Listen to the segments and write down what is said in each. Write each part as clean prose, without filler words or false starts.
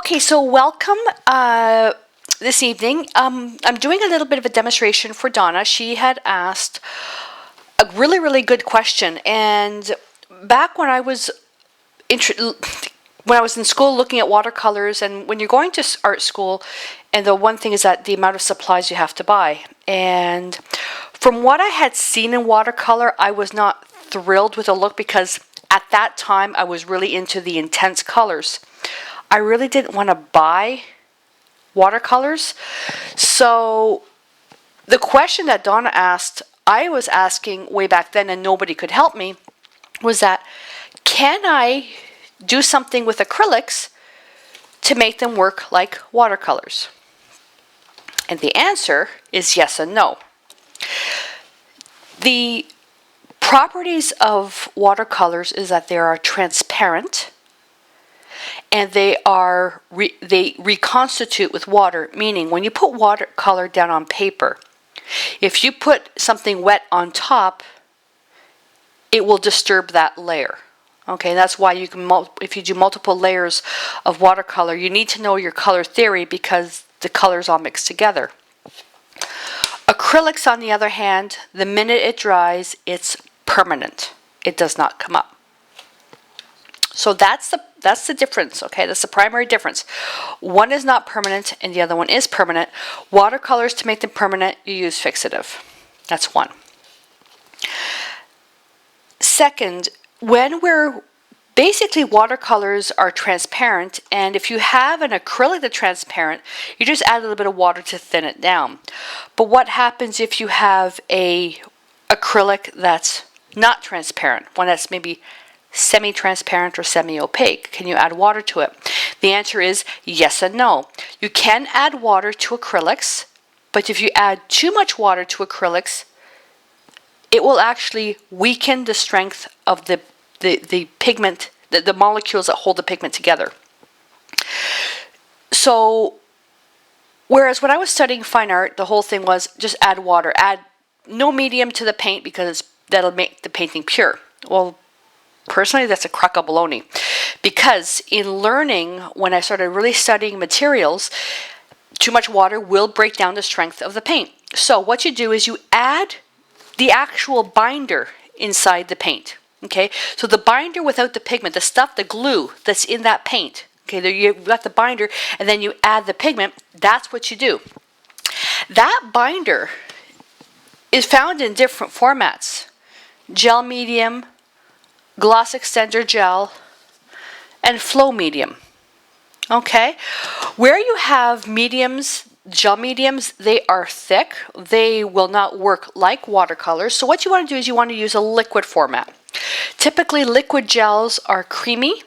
Okay, so welcome this evening. I'm doing a little bit of a demonstration for Donna. She had asked a really good question, and back when I was in school looking at watercolors, and when you're going to art school, and the one thing is that the amount of supplies you have to buy. And from what I had seen in watercolor, I was not thrilled with the look because at that time I was really into the intense colors. I really didn't want to buy watercolors. So the question that Donna asked, I was asking way back then and nobody could help me, was that can I do something with acrylics to make them work like watercolors? And the answer is yes and no. The properties of watercolors is that they are transparent and they reconstitute with water, meaning when you put watercolor down on paper, if you put something wet on top, it will disturb that layer. Okay, that's why you can, if you do multiple layers of watercolor, you need to know your color theory because the colors all mix together. Acrylics, on the other hand, the minute it dries, it's permanent. It does not come up. So that's the difference, okay? That's the primary difference. One is not permanent and the other one is permanent. Watercolors, to make them permanent, you use fixative. That's one. Second, basically watercolors are transparent, and if you have an acrylic that's transparent, you just add a little bit of water to thin it down. But what happens if you have a acrylic that's not transparent, one that's maybe semi-transparent or semi-opaque? Can you add water to it? The answer is yes and no. You can add water to acrylics, but if you add too much water to acrylics, it will actually weaken the strength of the pigment, the molecules that hold the pigment together. So, whereas when I was studying fine art, the whole thing was just add water, add no medium to the paint because that'll make the painting pure. Well, personally, that's a crock of baloney, because in learning, when I started really studying materials, too much water will break down the strength of the paint. So what you do is you add the actual binder inside the paint. Okay, so the binder without the pigment, the stuff, the glue that's in that paint. Okay, there you've got the binder, and then you add the pigment. That's what you do. That binder is found in different formats: gel medium, gloss extender gel, and flow medium. Okay, where you have mediums, gel mediums, they are thick. They will not work like watercolors. So what you want to do is you want to use a liquid format. Typically liquid gels are creamy.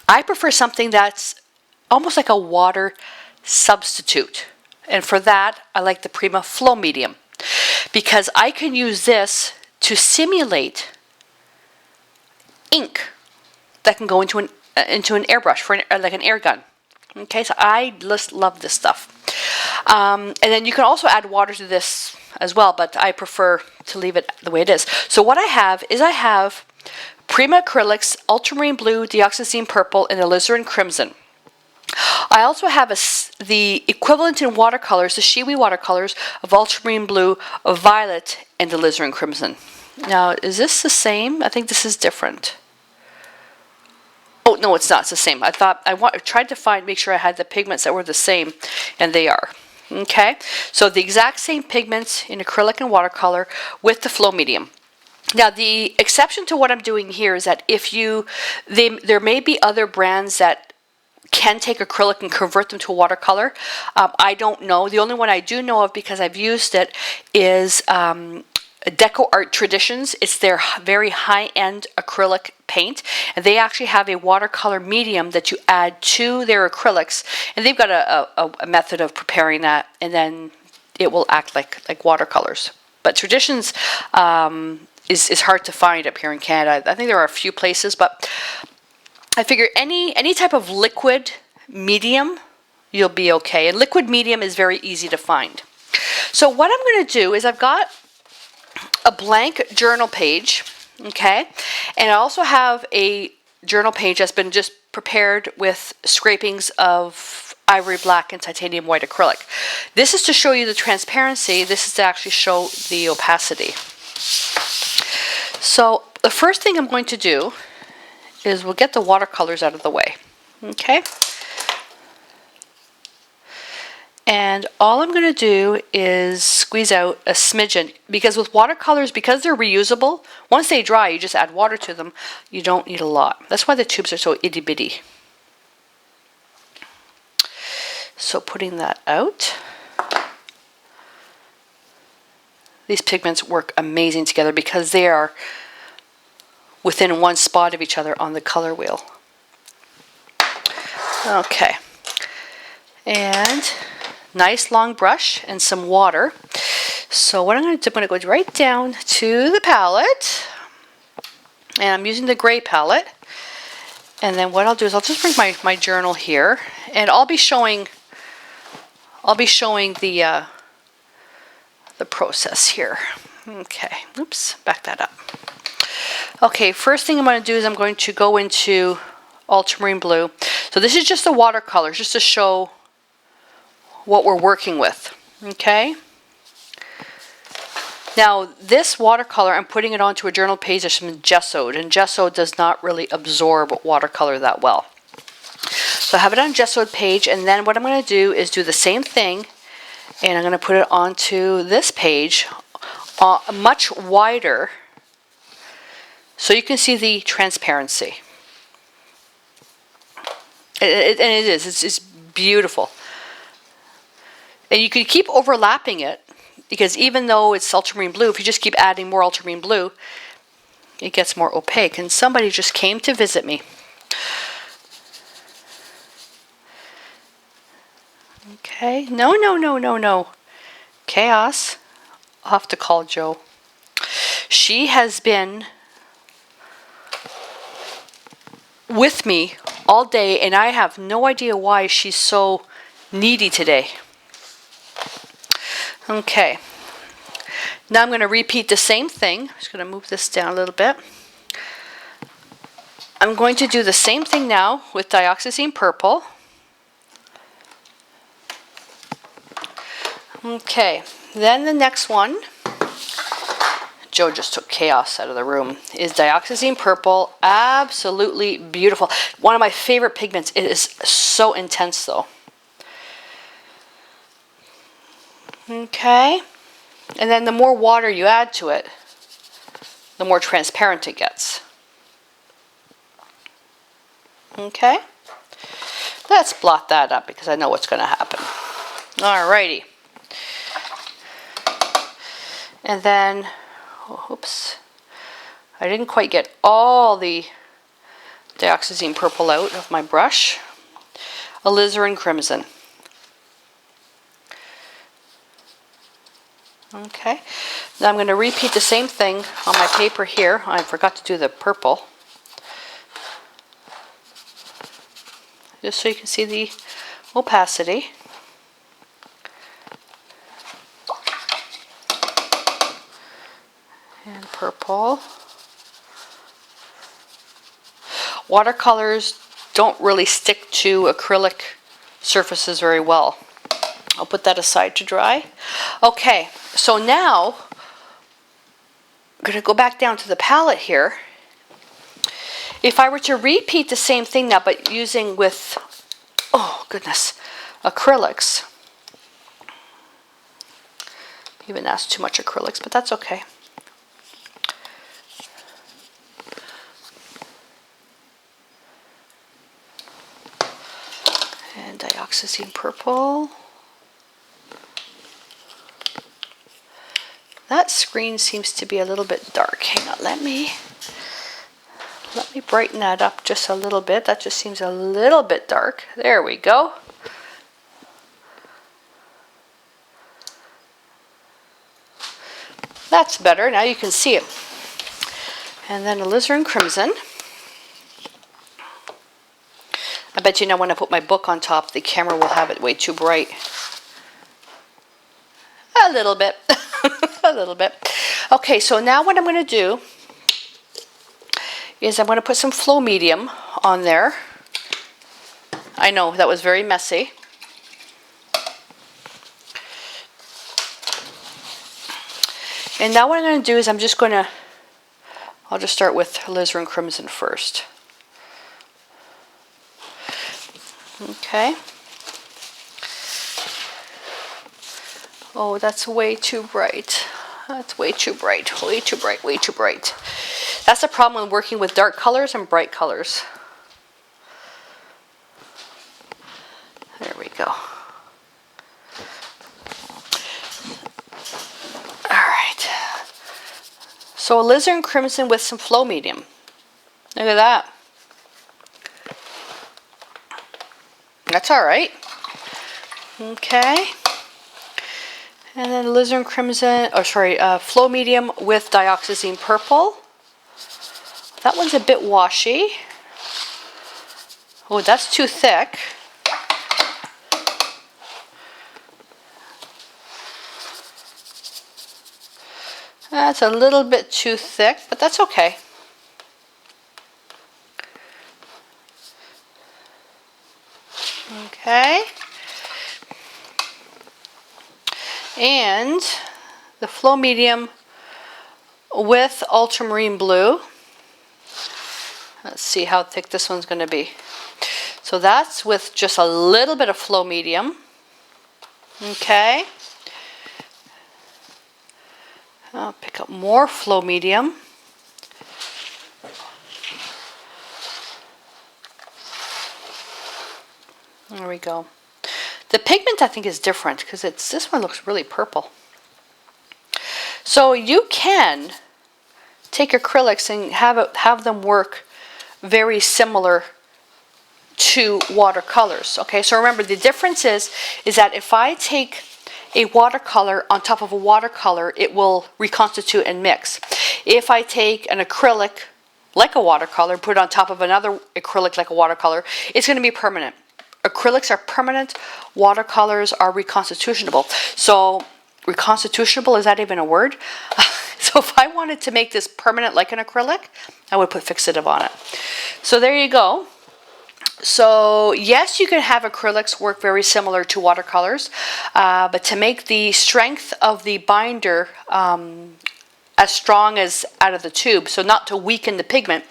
I prefer something that's almost like a water substitute. And for that, I like the Prima flow medium, because I can use this to simulate ink that can go into an airbrush, like an air gun. Okay, so I just love this stuff. And then you can also add water to this as well, but I prefer to leave it the way it is. So what I have is Prima Acrylics, Ultramarine Blue, Dioxazine Purple, and Alizarin Crimson. I also have the equivalent in watercolors, the Shiwi watercolors of Ultramarine Blue, of Violet, and Alizarin Crimson. Now, is this the same? I think this is different. Oh, no, it's not. It's the same. I tried to make sure I had the pigments that were the same, and they are. Okay, so the exact same pigments in acrylic and watercolor with the flow medium. Now, the exception to what I'm doing here is that there may be other brands that can take acrylic and convert them to watercolor. I don't know. The only one I do know of, because I've used it, is Deco Art Traditions. It's their very high-end acrylic paint, and they actually have a watercolor medium that you add to their acrylics, and they've got a method of preparing that, and then it will act like watercolors. But Traditions is hard to find up here in Canada. I think there are a few places, but I figure any type of liquid medium, you'll be okay. And liquid medium is very easy to find. So what I'm going to do is I've got a blank journal page, okay, and I also have a journal page that's been just prepared with scrapings of ivory black and titanium white acrylic. This is to show you the transparency. This is to actually show the opacity. So the first thing I'm going to do is we'll get the watercolors out of the way. Okay? And all I'm going to do is squeeze out a smidgen, because with watercolors, because they're reusable, once they dry, you just add water to them. You don't need a lot. That's why the tubes are so itty bitty. So putting that out. These pigments work amazing together because they are within one spot of each other on the color wheel. Okay. And nice long brush and some water. So what I'm going to do, I'm going to go right down to the palette, and I'm using the gray palette. And then what I'll do is I'll just bring my journal here, and I'll be showing the process here. Okay, oops, back that up. Okay, first thing I'm going to do is I'm going to go into ultramarine blue. So this is just the watercolors, just to show what we're working with. Okay. Now this watercolor, I'm putting it onto a journal page that's been gessoed, and gesso does not really absorb watercolor that well. So I have it on gessoed page, and then what I'm going to do is do the same thing, and I'm going to put it onto this page, much wider, so you can see the transparency. And it is. It's beautiful. And you can keep overlapping it, because even though it's ultramarine blue, if you just keep adding more ultramarine blue, it gets more opaque. And somebody just came to visit me. Okay. No. Chaos. I'll have to call Jo. She has been with me all day, and I have no idea why she's so needy today. Okay, now I'm going to repeat the same thing. I'm just going to move this down a little bit. I'm going to do the same thing now with dioxazine purple. Okay, then the next one, Jo just took chaos out of the room, is dioxazine purple. Absolutely beautiful. One of my favorite pigments. It is so intense though. Okay, and then the more water you add to it, the more transparent it gets. Okay, let's blot that up because I know what's going to happen. Alrighty, and then, oops, I didn't quite get all the dioxazine purple out of my brush. Alizarin Crimson. Okay, now I'm going to repeat the same thing on my paper here. I forgot to do the purple. Just so you can see the opacity. And purple. Watercolors don't really stick to acrylic surfaces very well. I'll put that aside to dry. Okay, so now I'm going to go back down to the palette here. If I were to repeat the same thing now, but using with, oh goodness, acrylics. Even that's too much acrylics, but that's okay. And dioxazine purple. That screen seems to be a little bit dark. Hang on, let me brighten that up just a little bit. That just seems a little bit dark. There we go. That's better. Now you can see it. And then Alizarin Crimson. I bet you now when I put my book on top, the camera will have it way too bright. A little bit. A little bit. Okay, so now what I'm going to do is I'm going to put some flow medium on there. I know that was very messy. And now what I'm going to do is I'll just start with Alizarin Crimson first. Okay. Oh, that's way too bright. That's way too bright, way too bright, way too bright. That's the problem with working with dark colors and bright colors. There we go. Alright. So Alizarin Crimson with some flow medium. Look at that. That's alright. Okay. And then Alizarin Crimson, flow medium with dioxazine purple. That one's a bit washy. Oh, that's too thick. That's a little bit too thick, but that's okay. Okay. And the flow medium with ultramarine blue. Let's see how thick this one's going to be. So that's with just a little bit of flow medium. Okay. I'll pick up more flow medium. There we go. The pigment I think is different because this one looks really purple. So you can take acrylics and have them work very similar to watercolors. Okay, so remember the difference is that if I take a watercolor on top of a watercolor, it will reconstitute and mix. If I take an acrylic like a watercolor, put it on top of another acrylic like a watercolor, it's going to be permanent. Acrylics are permanent, watercolors are reconstitutionable. So, reconstitutionable, is that even a word? So if I wanted to make this permanent like an acrylic, I would put fixative on it. So there you go. So yes, you can have acrylics work very similar to watercolors, but to make the strength of the binder as strong as out of the tube, so not to weaken the pigment,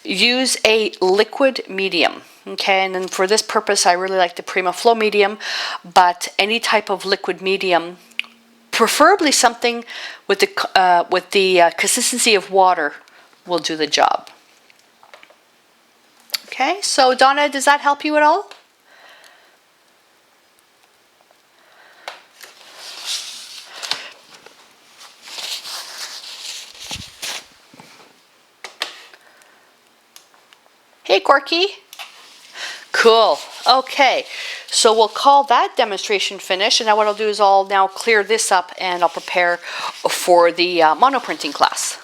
use a liquid medium. Okay, and then for this purpose I really like the Prima Flow medium, but any type of liquid medium, preferably something with the consistency of water, will do the job. Okay, so Donna, does that help you at all? Hey, Corky. Cool. Okay, so we'll call that demonstration finished, and now what I'll do is I'll now clear this up and I'll prepare for the monoprinting class.